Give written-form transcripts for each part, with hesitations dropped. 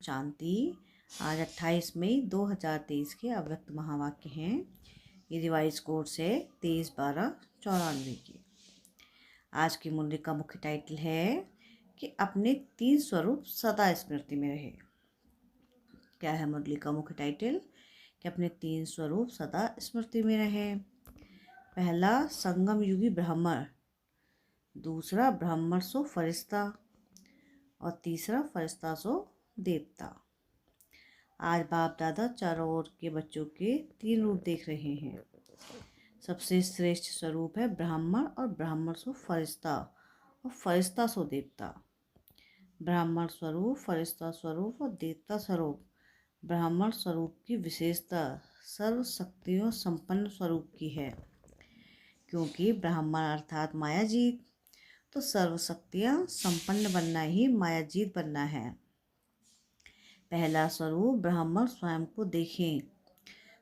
शांति। आज 28 मई 2023 के अव्यक्त महावाक्य हैं। ये रिवाइज कोर्स है 23/12/94 की। आज की मुरली का मुख्य टाइटल है कि अपने 3 स्वरूप सदा स्मृति में रहे। क्या है मुरली का मुख्य टाइटल? कि अपने 3 स्वरूप सदा स्मृति में रहे। पहला, संगम युगी ब्राह्मण। दूसरा, ब्राह्मण सो फरिश्ता। और तीसरा, फरिश्ता सो देवता। आज बाप दादा चारों ओर के बच्चों के 3 रूप देख रहे हैं। सबसे श्रेष्ठ स्वरूप है ब्राह्मण, और ब्राह्मण सो फरिश्ता और फरिश्ता सो देवता। ब्राह्मण स्वरूप, फरिश्ता स्वरूप और देवता स्वरूप। ब्राह्मण स्वरूप की विशेषता सर्व शक्तियों संपन्न स्वरूप की है, क्योंकि ब्राह्मण अर्थात मायाजीत, तो सर्व शक्तियाँ संपन्न बनना ही मायाजीत बनना है। पहला स्वरूप, ब्राह्मण स्वयं को देखें।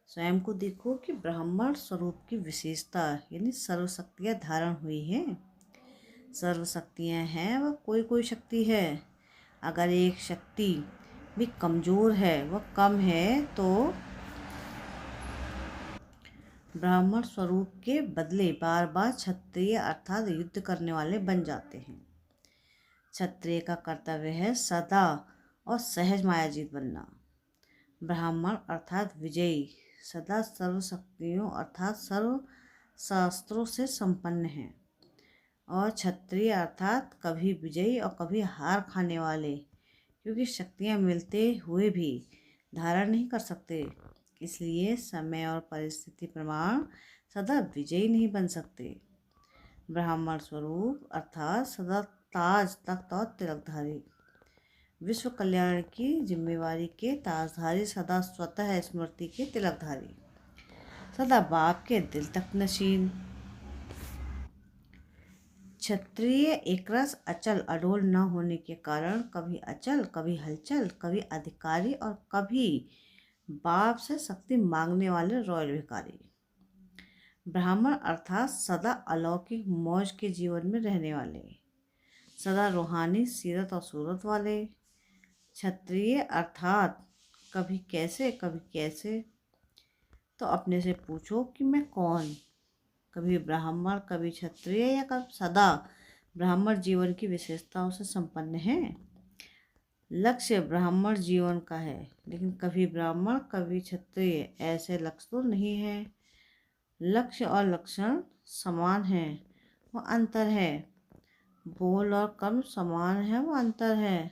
स्वयं को देखो कि ब्राह्मण स्वरूप की विशेषता यानी सर्व शक्तियाँ धारण हुई हैं। सर्व शक्तियाँ हैं वह कोई कोई शक्ति है। अगर एक शक्ति भी कमज़ोर है, वह कम है, तो ब्राह्मण स्वरूप के बदले बार बार क्षत्रिय अर्थात युद्ध करने वाले बन जाते हैं। क्षत्रिय का कर्तव्य है सदा और सहज मायाजीत बनना। ब्राह्मण अर्थात विजयी, सदा सर्व शक्तियों अर्थात सर्व शास्त्रों से संपन्न हैं। और क्षत्रिय अर्थात कभी विजयी और कभी हार खाने वाले, क्योंकि शक्तियाँ मिलते हुए भी धारण नहीं कर सकते, इसलिए समय और परिस्थिति प्रमाण सदा विजयी नहीं बन सकते। ब्राह्मण स्वरूप अर्थात सदा ताज, तख्त और तिलकधारी, विश्व कल्याण की जिम्मेवारी के ताजधारी, सदा स्वतः स्मृति के तिलकधारी, सदा बाप के दिल तक नशीन। क्षत्रिय एकरस अचल अडोल न होने के कारण कभी अचल, कभी हलचल, कभी अधिकारी और कभी बाप से शक्ति मांगने वाले रॉयल भिखारी। ब्राह्मण अर्थात सदा अलौकिक मौज के जीवन में रहने वाले, सदा रूहानी सीरत और सूरत वाले। क्षत्रिय अर्थात कभी कैसे कभी कैसे, तो अपने से पूछो कि मैं कौन? कभी ब्राह्मण, कभी क्षत्रिय, या कभी सदा ब्राह्मण जीवन की विशेषताओं से संपन्न है। लक्ष्य ब्राह्मण जीवन का है, लेकिन कभी ब्राह्मण कभी क्षत्रिय, ऐसे लक्ष्य तो नहीं है। लक्ष्य और लक्षण समान है, वो अंतर है। बोल और कर्म समान है, वो अंतर है।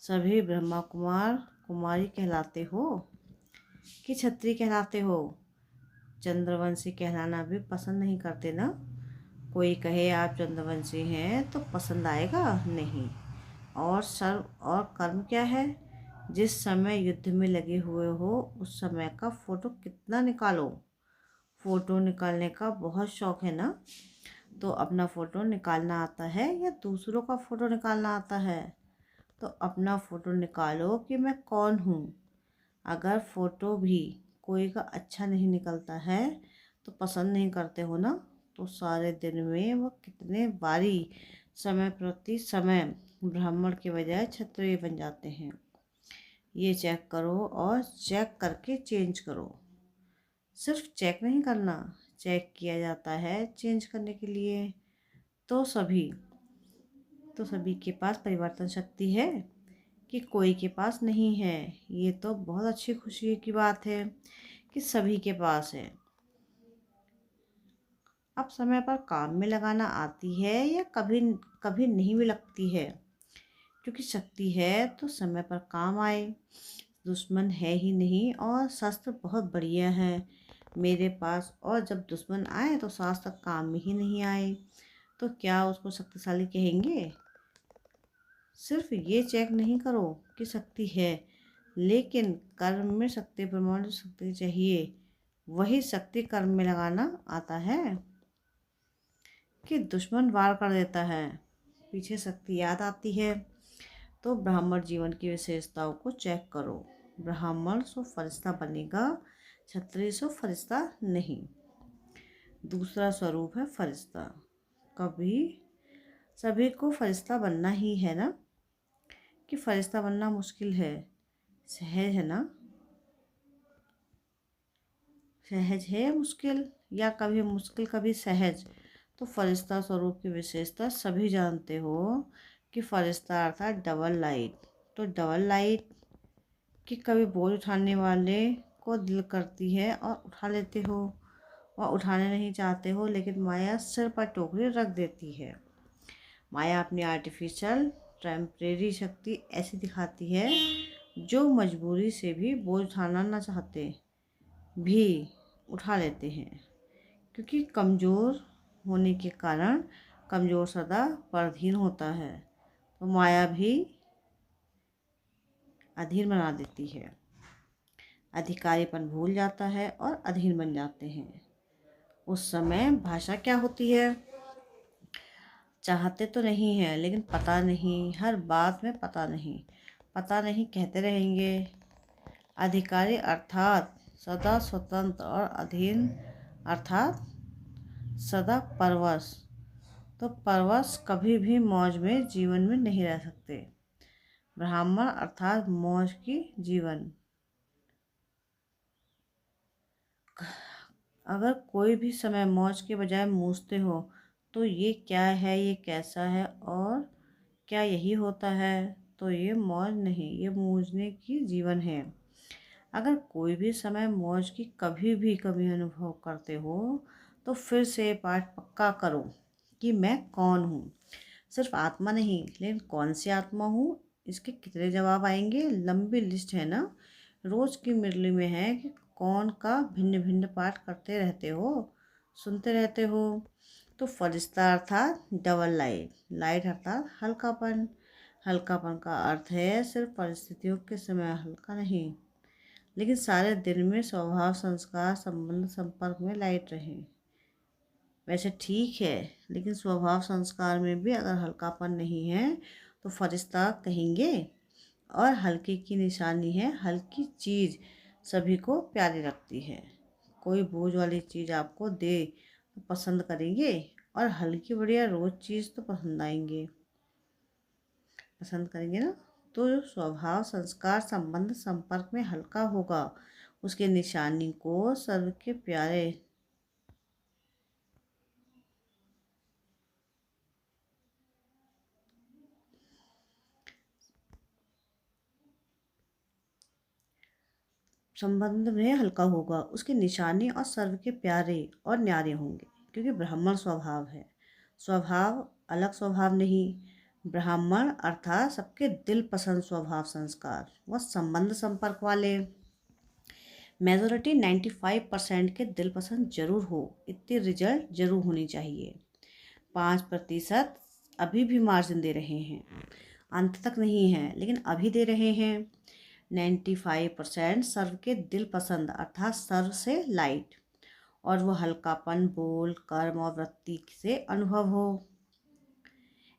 सभी ब्रह्मा कुमार कुमारी कहलाते हो कि क्षत्रिय कहलाते हो? चंद्रवंशी कहलाना भी पसंद नहीं करते ना। कोई कहे आप चंद्रवंशी हैं तो पसंद आएगा नहीं। और सर्व और कर्म क्या है? जिस समय युद्ध में लगे हुए हो उस समय का फोटो कितना निकालो। फोटो निकालने का बहुत शौक है ना, तो अपना फोटो निकालना आता है या दूसरों का फोटो निकालना आता है? तो अपना फोटो निकालो कि मैं कौन हूँ। अगर फोटो भी कोई का अच्छा नहीं निकलता है तो पसंद नहीं करते हो ना, तो सारे दिन में वह कितने बारी समय प्रति समय ब्राह्मण के बजाय क्षत्रिय बन जाते हैं। ये चेक करो और चेक करके चेंज करो। सिर्फ चेक नहीं करना, चेक किया जाता है चेंज करने के लिए। तो सभी के पास परिवर्तन शक्ति है कि कोई के पास नहीं है? ये तो बहुत अच्छी खुशी की बात है कि सभी के पास है। अब समय पर काम में लगाना आती है या कभी कभी नहीं भी लगती है, क्योंकि शक्ति है तो समय पर काम आए। दुश्मन है ही नहीं और शास्त्र बहुत बढ़िया है मेरे पास, और जब दुश्मन आए तो शास्त्र काम में ही नहीं आए, तो क्या उसको शक्तिशाली कहेंगे? सिर्फ ये चेक नहीं करो कि शक्ति है, लेकिन कर्म में शक्ति प्रमाण जो शक्ति चाहिए वही शक्ति कर्म में लगाना आता है कि दुश्मन वार कर देता है, पीछे शक्ति याद आती है। तो ब्राह्मण जीवन की विशेषताओं को चेक करो। ब्राह्मण सो फरिश्ता बनेगा, क्षत्रिय सो फरिश्ता नहीं। दूसरा स्वरूप है फरिश्ता। कभी सभी को फरिश्ता बनना ही है ना, कि फरिश्ता बनना मुश्किल है, सहज है ना? सहज है या मुश्किल, या कभी मुश्किल कभी सहज? तो फरिश्ता स्वरूप की विशेषता सभी जानते हो कि फरिश्ता अर्थात डबल लाइट। तो डबल लाइट कि कभी बोझ उठाने वाले को दिल करती है और उठा लेते हो, और उठाने नहीं चाहते हो लेकिन माया सिर पर टोकरी रख देती है। माया अपनी आर्टिफिशियल टेम्परेरी शक्ति ऐसी दिखाती है जो मजबूरी से भी बोझ उठाना न चाहते भी उठा लेते हैं, क्योंकि कमज़ोर होने के कारण कमज़ोर सदा पराधीन होता है। तो माया भी अधीन बना देती है, अधिकारीपन भूल जाता है और अधीन बन जाते हैं। उस समय भाषा क्या होती है? चाहते तो नहीं है लेकिन पता नहीं, हर बात में पता नहीं कहते रहेंगे। अधिकारी अर्थात सदा स्वतंत्र, और अधीन अर्थात सदा परवश। तो परवश कभी भी मौज में जीवन में नहीं रह सकते। ब्राह्मण अर्थात मौज की जीवन। अगर कोई भी समय मौज के बजाय मूझते हो तो ये क्या है, ये कैसा है, और क्या यही होता है, तो ये मौज नहीं, ये मूझने की जीवन है। अगर कोई भी समय मौज की कभी भी कमी अनुभव करते हो तो फिर से पाठ पक्का करो कि मैं कौन हूँ। सिर्फ आत्मा नहीं, लेकिन कौन सी आत्मा हूँ, इसके कितने जवाब आएंगे? लंबी लिस्ट है ना। रोज की मुरली में है कि कौन का भिन्न भिन्न पाठ करते रहते हो, सुनते रहते हो। तो फरिश्ता अर्थात डबल लाइट, लाइट अर्थात हल्कापन। हल्कापन का अर्थ है सिर्फ परिस्थितियों के समय हल्का नहीं, लेकिन सारे दिन में स्वभाव संस्कार संबंध संपर्क में लाइट रहे। वैसे ठीक है, लेकिन स्वभाव संस्कार में भी अगर हल्कापन नहीं है तो फरिश्ता कहेंगे। और हल्के की निशानी है, हल्की चीज़ सभी को प्यारी लगती है। कोई बोझ वाली चीज़ आपको दे तो पसंद करेंगे, और हल्की बढ़िया रोज चीज़ तो पसंद करेंगे ना। तो जो स्वभाव संस्कार संबंध संपर्क में हल्का होगा उसके निशानी को सर्व के प्यारे संबंध में हल्का होगा, उसके निशाने और सर्व के प्यारे और न्यारे होंगे, क्योंकि ब्राह्मण स्वभाव है। स्वभाव अलग स्वभाव नहीं, ब्राह्मण अर्थात सबके दिल पसंद स्वभाव संस्कार व संबंध संपर्क वाले। मेजोरिटी 95% के दिल पसंद जरूर हो, इतनी रिजल्ट जरूर होनी चाहिए। 5% अभी भी मार्जिन दे रहे हैं, अंत तक नहीं है लेकिन अभी दे रहे हैं। 95% सर्व के दिल पसंद अर्थात सर्व से लाइट, और वो हल्कापन बोल कर्म और वृत्ति से अनुभव हो।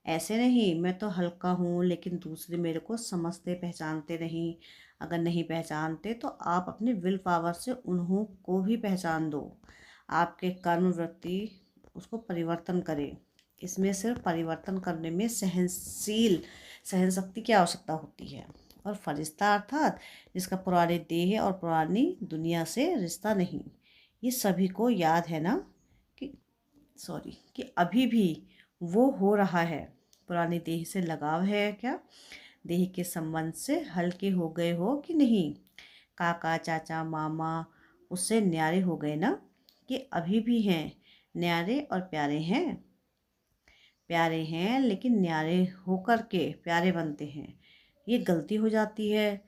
ऐसे नहीं मैं तो हल्का हूँ लेकिन दूसरे मेरे को समझते पहचानते नहीं। अगर नहीं पहचानते तो आप अपनी विल पावर से उन्हों को भी पहचान दो। आपके कर्म वृत्ति उसको परिवर्तन करे। इसमें सिर्फ परिवर्तन करने में सहन शक्ति की आवश्यकता होती है। और फरिश्ता अर्थात जिसका पुराने देह और पुरानी दुनिया से रिश्ता नहीं। ये सभी को याद है ना कि अभी भी वो हो रहा है। पुराने देह से लगाव है क्या? देह के संबंध से हल्के हो गए हो कि नहीं? काका चाचा मामा उससे न्यारे हो गए ना, कि अभी भी हैं न्यारे और प्यारे हैं? प्यारे हैं लेकिन न्यारे होकर के प्यारे बनते हैं, ये गलती हो जाती है,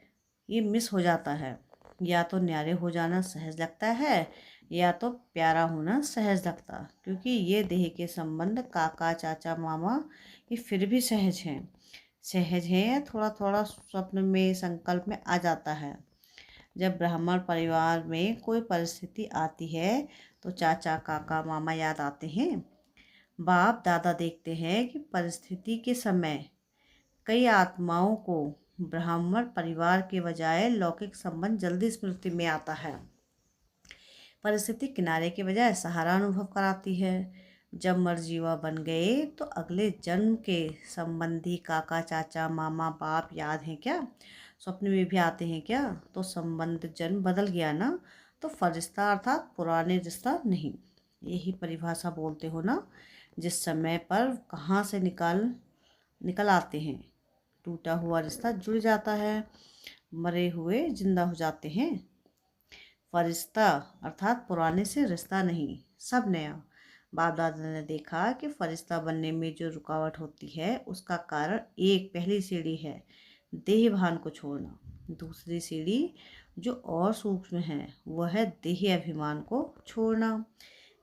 ये मिस हो जाता है। या तो न्यारे हो जाना सहज लगता है या तो प्यारा होना सहज लगता, क्योंकि ये देह के संबंध काका चाचा मामा ये फिर भी सहज हैं, थोड़ा थोड़ा स्वप्न में संकल्प में आ जाता है। जब ब्राह्मण परिवार में कोई परिस्थिति आती है तो चाचा काका मामा याद आते हैं। बाप दादा देखते हैं कि परिस्थिति के समय कई आत्माओं को ब्राह्मण परिवार के बजाय लौकिक संबंध जल्दी स्मृति में आता है। परिस्थिति किनारे के बजाय सहारा अनुभव कराती है। जब मरजीवा बन गए तो अगले जन्म के संबंधी काका चाचा मामा बाप याद हैं क्या? स्वप्न में भी आते हैं क्या? तो संबंध जन्म बदल गया ना, तो फरिश्ता अर्थात पुराने रिश्ता नहीं। यही परिभाषा बोलते हो ना, जिस समय पर कहाँ से निकल निकल आते हैं। टूटा हुआ रिश्ता जुड़ जाता है, मरे हुए जिंदा हो जाते हैं। फरिश्ता अर्थात पुराने से रिश्ता नहीं, सब नया। बाप दादा ने देखा कि फरिश्ता बनने में जो रुकावट होती है उसका कारण एक पहली सीढ़ी है देह भान को छोड़ना। दूसरी सीढ़ी जो और सूक्ष्म है वह है देह अभिमान को छोड़ना।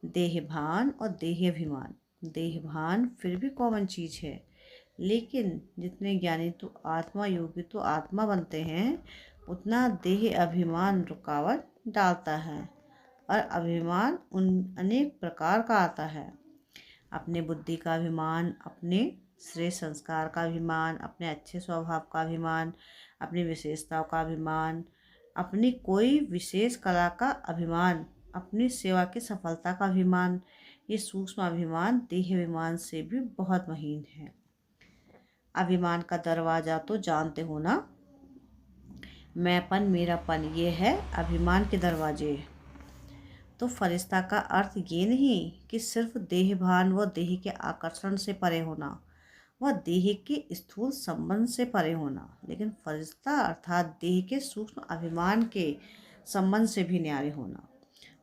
देह भान और देह अभिमान, देह भान फिर भी कॉमन चीज है, लेकिन जितने ज्ञानी तो आत्मा योगी तो आत्मा बनते हैं उतना देह अभिमान रुकावट डालता है। और अभिमान उन अनेक प्रकार का आता है। अपने बुद्धि का अभिमान, अपने श्रेष्ठ संस्कार का अभिमान, अपने अच्छे स्वभाव का अभिमान, अपनी विशेषताओं का अभिमान, अपनी कोई विशेष कला का अभिमान, अपनी सेवा की सफलता का अभिमान। ये सूक्ष्म अभिमान देह अभिमान से भी बहुत महीन है। अभिमान का दरवाजा तो जानते हो ना, मैंपन मेरापन, ये है अभिमान के दरवाजे। तो फरिश्ता का अर्थ ये नहीं कि सिर्फ देह भान व देह के आकर्षण से परे होना, वह देह के स्थूल संबंध से परे होना, लेकिन फरिश्ता अर्थात देह के सूक्ष्म अभिमान के संबंध से भी न्यारे होना।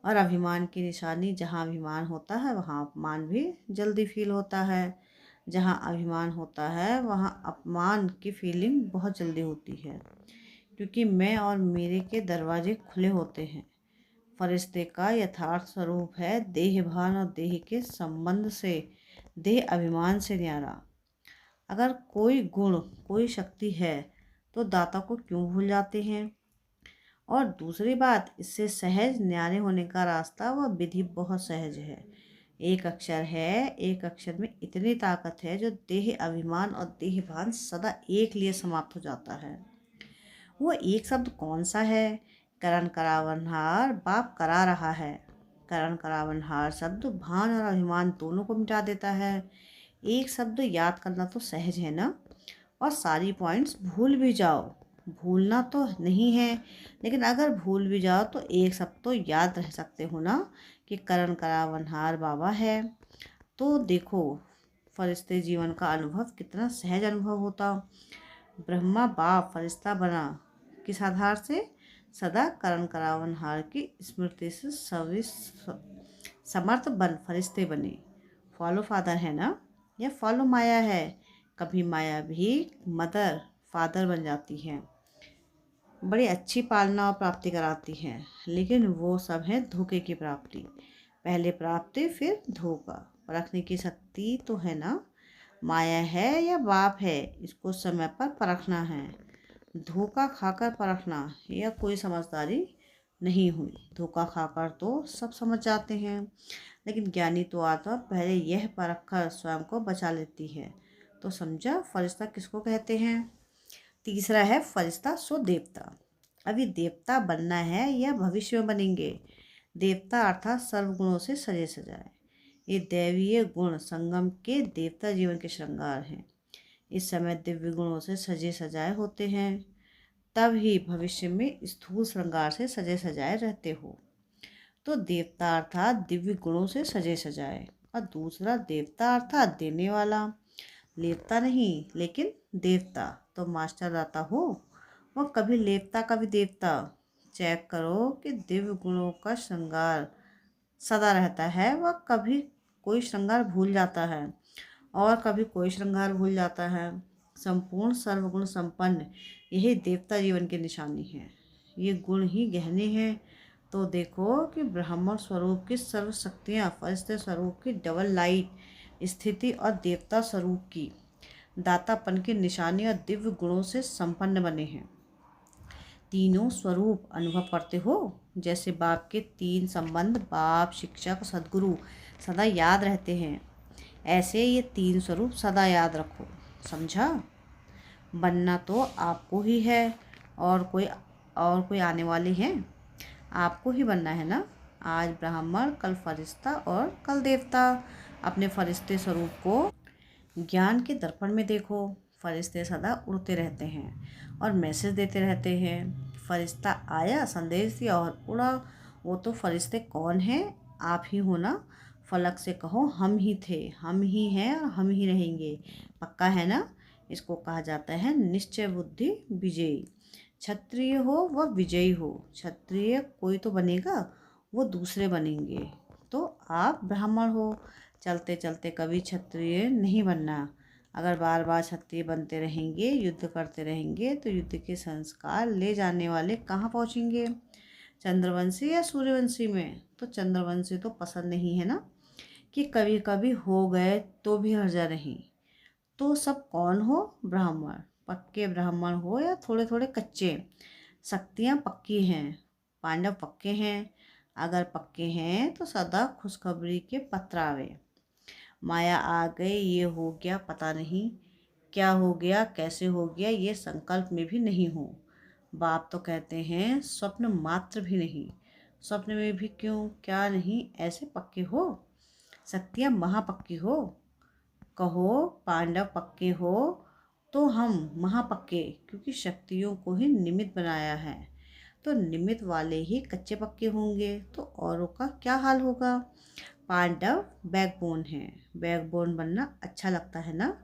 और अभिमान की निशानी, जहाँ अभिमान होता है वहाँ अपमान भी जल्दी फील होता है। जहाँ अभिमान होता है वहाँ अपमान की फीलिंग बहुत जल्दी होती है, क्योंकि मैं और मेरे के दरवाजे खुले होते हैं। फरिश्ते का यथार्थ स्वरूप है देह भान और देह के संबंध से, देह अभिमान से न्यारा। अगर कोई गुण कोई शक्ति है तो दाता को क्यों भूल जाते हैं? और दूसरी बात, इससे सहज न्यारे होने का रास्ता व विधि बहुत सहज है। एक अक्षर है, एक अक्षर में इतनी ताकत है जो देह अभिमान और देह भान सदा एक लिए समाप्त हो जाता है। वो एक शब्द कौन सा है? करण करावनहार बाप करा रहा है। करण करावनहार शब्द भान और अभिमान दोनों को मिटा देता है। एक शब्द याद करना तो सहज है ना, और सारी पॉइंट्स भूल भी जाओ, भूलना तो नहीं है, लेकिन अगर भूल भी जाओ तो एक शब्द तो याद रह सकते हो ना कि करण करावनहार बाबा है। तो देखो फरिश्ते जीवन का अनुभव कितना सहज अनुभव होता। ब्रह्मा बाप फरिश्ता बना किस आधार से? सदा करण करावनहार की स्मृति से समर्थ बन फरिश्ते बने। फॉलो फादर है ना, या फॉलो माया है? कभी माया भी मदर फादर बन जाती है, बड़ी अच्छी पालना और प्राप्ति कराती है, लेकिन वो सब है धोखे की प्राप्ति। पहले प्राप्ति फिर धोखा, परखने की शक्ति तो है ना। माया है या बाप है, इसको समय पर परखना है। धोखा खाकर परखना यह कोई समझदारी नहीं हुई। धोखा खाकर तो सब समझ जाते हैं, लेकिन ज्ञानी तो आत्मा पहले यह परख कर स्वयं को बचा लेती है। तो समझा फरिश्ता किसको कहते हैं? तीसरा है फरिश्ता सो देवता। अभी देवता बनना है या भविष्य में बनेंगे? देवता अर्थात सर्वगुणों से सजे सजाए। ये दैवीय गुण संगम के देवता जीवन के श्रृंगार हैं। इस समय दिव्य गुणों से सजे सजाए होते हैं, तब ही भविष्य में स्थूल श्रृंगार से सजे सजाए रहते हो। तो देवता अर्थात दिव्य गुणों से सजे सजाए, और दूसरा देवता अर्थात देने वाला। लेवता नहीं लेकिन देवता। तो मास्टर दाता हो वह कभी लेवता कभी देवता। चेक करो कि दिव्य गुणों का श्रृंगार सदा रहता है, वह कभी कोई श्रृंगार भूल जाता है और कभी कोई श्रृंगार भूल जाता है। संपूर्ण सर्वगुण संपन्न यही देवता जीवन की निशानी है। ये गुण ही गहने हैं। तो देखो कि ब्राह्मण स्वरूप की सर्व शक्तियाँ फरिश्ते स्वरूप की डबल लाइट स्थिति और देवता स्वरूप की दातापन की निशानी और दिव्य गुणों से संपन्न बने हैं। तीनों स्वरूप अनुभव करते हो। जैसे बाप के तीन संबंध बाप शिक्षक सद्गुरु सदा याद रहते हैं, ऐसे ये तीन स्वरूप सदा याद रखो। समझा? बनना तो आपको ही है, और कोई आने वाले हैं? आपको ही बनना है ना। आज ब्राह्मण कल फरिश्ता और कल देवता। अपने फरिश्ते स्वरूप को ज्ञान के दर्पण में देखो। फरिश्ते सदा उड़ते रहते हैं और मैसेज देते रहते हैं। फरिश्ता आया, संदेश दिया और उड़ा। वो तो फरिश्ते कौन हैं? आप ही हो ना। फलक से कहो हम ही थे, हम ही हैं और हम ही रहेंगे। पक्का है ना? इसको कहा जाता है निश्चय बुद्धि विजयी। क्षत्रिय हो व विजयी हो। क्षत्रिय कोई तो बनेगा, वो दूसरे बनेंगे। तो आप ब्राह्मण हो, चलते चलते कभी क्षत्रिय नहीं बनना। अगर बार बार क्षत्रिय बनते रहेंगे, युद्ध करते रहेंगे, तो युद्ध के संस्कार ले जाने वाले कहाँ पहुँचेंगे? चंद्रवंशी या सूर्यवंशी में? तो चंद्रवंशी तो पसंद नहीं है ना, कि कभी कभी हो गए तो भी हर्जा नहीं। तो सब कौन हो? ब्राह्मण। पक्के ब्राह्मण हो या थोड़े थोड़े कच्चे। शक्तियाँ पक्की हैं, पांडव पक्के हैं। अगर पक्के हैं तो सदा खुशखबरी के पत्र आवे। माया आ गई, ये हो गया, पता नहीं क्या हो गया, कैसे हो गया, ये संकल्प में भी नहीं हो। बाप तो कहते हैं स्वप्न मात्र भी नहीं। स्वप्न में भी क्यों, क्या नहीं, ऐसे पक्के हो। शक्तियाँ महापक्की हो। कहो पांडव पक्के हो तो हम महापक्के, क्योंकि शक्तियों को ही निमित्त बनाया है। तो निमित्त वाले ही कच्चे पक्के होंगे, तो औरों का क्या हाल होगा? पांडव बैकबोन है। बैकबोन बनना अच्छा लगता है ना?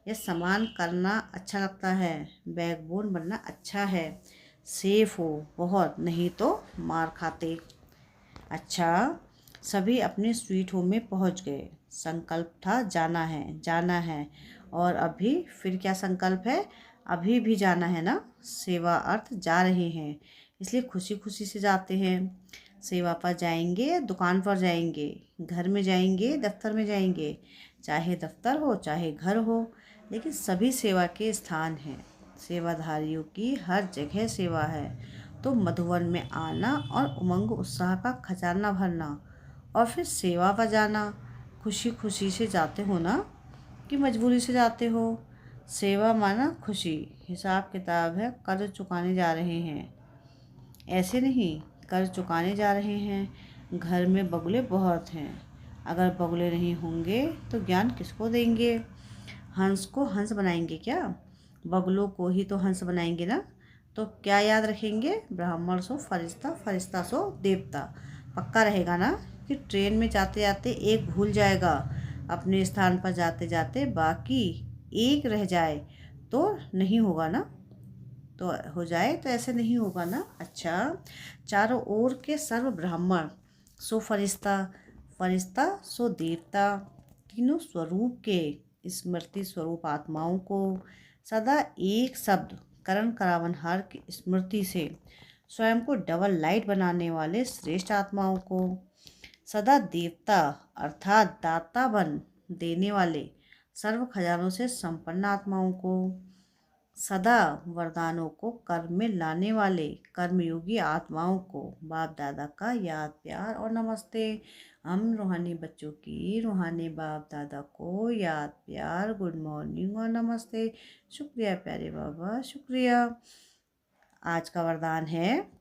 या समान करना अच्छा लगता है? बैकबोन बनना अच्छा है। सेफ हो बहुत, नहीं तो मार खाते। अच्छा, सभी अपने स्वीट होम में पहुंच गए। संकल्प था जाना है, जाना है। और अभी फिर क्या संकल्प है? अभी भी जाना है ना। सेवा अर्थ जा रहे हैं, इसलिए खुशी खुशी से जाते हैं। सेवा पर जाएंगे, दुकान पर जाएंगे, घर में जाएंगे, दफ्तर में जाएंगे। चाहे दफ्तर हो चाहे घर हो, लेकिन सभी सेवा के स्थान हैं। सेवाधारियों की हर जगह सेवा है। तो मधुवन में आना और उमंग उत्साह का खजाना भरना और फिर सेवा पर जाना। खुशी खुशी से जाते हो ना, कि मजबूरी से जाते हो? सेवा माना खुशी। हिसाब किताब है, कर्ज चुकाने जा रहे हैं। ऐसे नहीं, कर्ज चुकाने जा रहे हैं। घर में बगुले बहुत हैं। अगर बगुले नहीं होंगे तो ज्ञान किसको देंगे? हंस को हंस बनाएंगे क्या? बगुलों को ही तो हंस बनाएंगे ना। तो क्या याद रखेंगे? ब्राह्मण सो फरिश्ता, फरिश्ता सो देवता। पक्का रहेगा ना, कि ट्रेन में जाते जाते एक भूल जाएगा अपने स्थान पर जाते जाते, बाकी एक रह जाए तो नहीं होगा ना। तो हो जाए तो ऐसे नहीं होगा ना। अच्छा, चारों ओर के सर्व ब्राह्मण सो फरिश्ता, फरिश्ता सो देवता, तीनों स्वरूप के स्मृति स्वरूप आत्माओं को सदा एक शब्द करण करावनहार की स्मृति से स्वयं को डबल लाइट बनाने वाले श्रेष्ठ आत्माओं को, सदा देवता अर्थात दाता बन देने वाले सर्व खजानों से संपन्न आत्माओं को, सदा वरदानों को कर्म में लाने वाले कर्मयोगी आत्माओं को बाप दादा का याद प्यार और नमस्ते। हम रूहानी बच्चों की रूहानी बाप दादा को याद प्यार, गुड मॉर्निंग और नमस्ते। शुक्रिया प्यारे बाबा, शुक्रिया। आज का वरदान है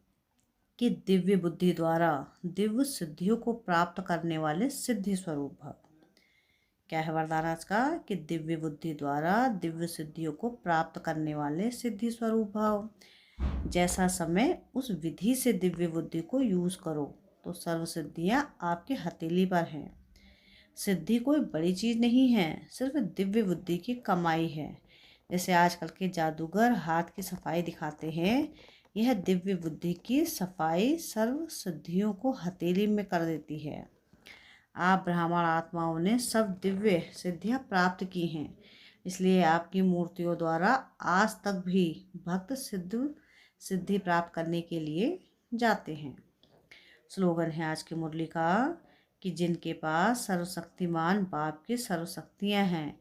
कि दिव्य बुद्धि द्वारा दिव्य सिद्धियों को प्राप्त करने वाले सिद्धि स्वरूप भव। क्या है वरदान आज का? कि दिव्य बुद्धि द्वारा दिव्य सिद्धियों को प्राप्त करने वाले सिद्धि स्वरूप भाव। जैसा समय उस विधि से दिव्य बुद्धि को यूज करो, तो सर्व सिद्धियां आपके हथेली पर हैं। सिद्धि कोई बड़ी चीज नहीं है, सिर्फ दिव्य बुद्धि की कमाई है। जैसे आजकल के जादूगर हाथ की सफाई दिखाते हैं, यह दिव्य बुद्धि की सफाई सर्व सिद्धियों को हथेली में कर देती है। आप ब्राह्मण आत्माओं ने सब दिव्य सिद्धियां प्राप्त की हैं, इसलिए आपकी मूर्तियों द्वारा आज तक भी भक्त सिद्धि प्राप्त करने के लिए जाते हैं। स्लोगन है आज की मुरली का, कि जिनके पास सर्वशक्तिमान बाप की सर्वशक्तियां हैं,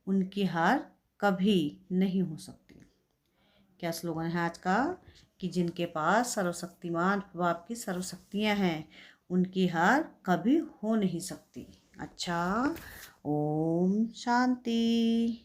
उनकी हार कभी नहीं हो सकती। क्या स्लोगन है आज का? कि जिनके पास सर्वशक्तिमान बाप की सर्वशक्तियां हैं, उनकी हार कभी हो नहीं सकती। अच्छा, ओम शांति।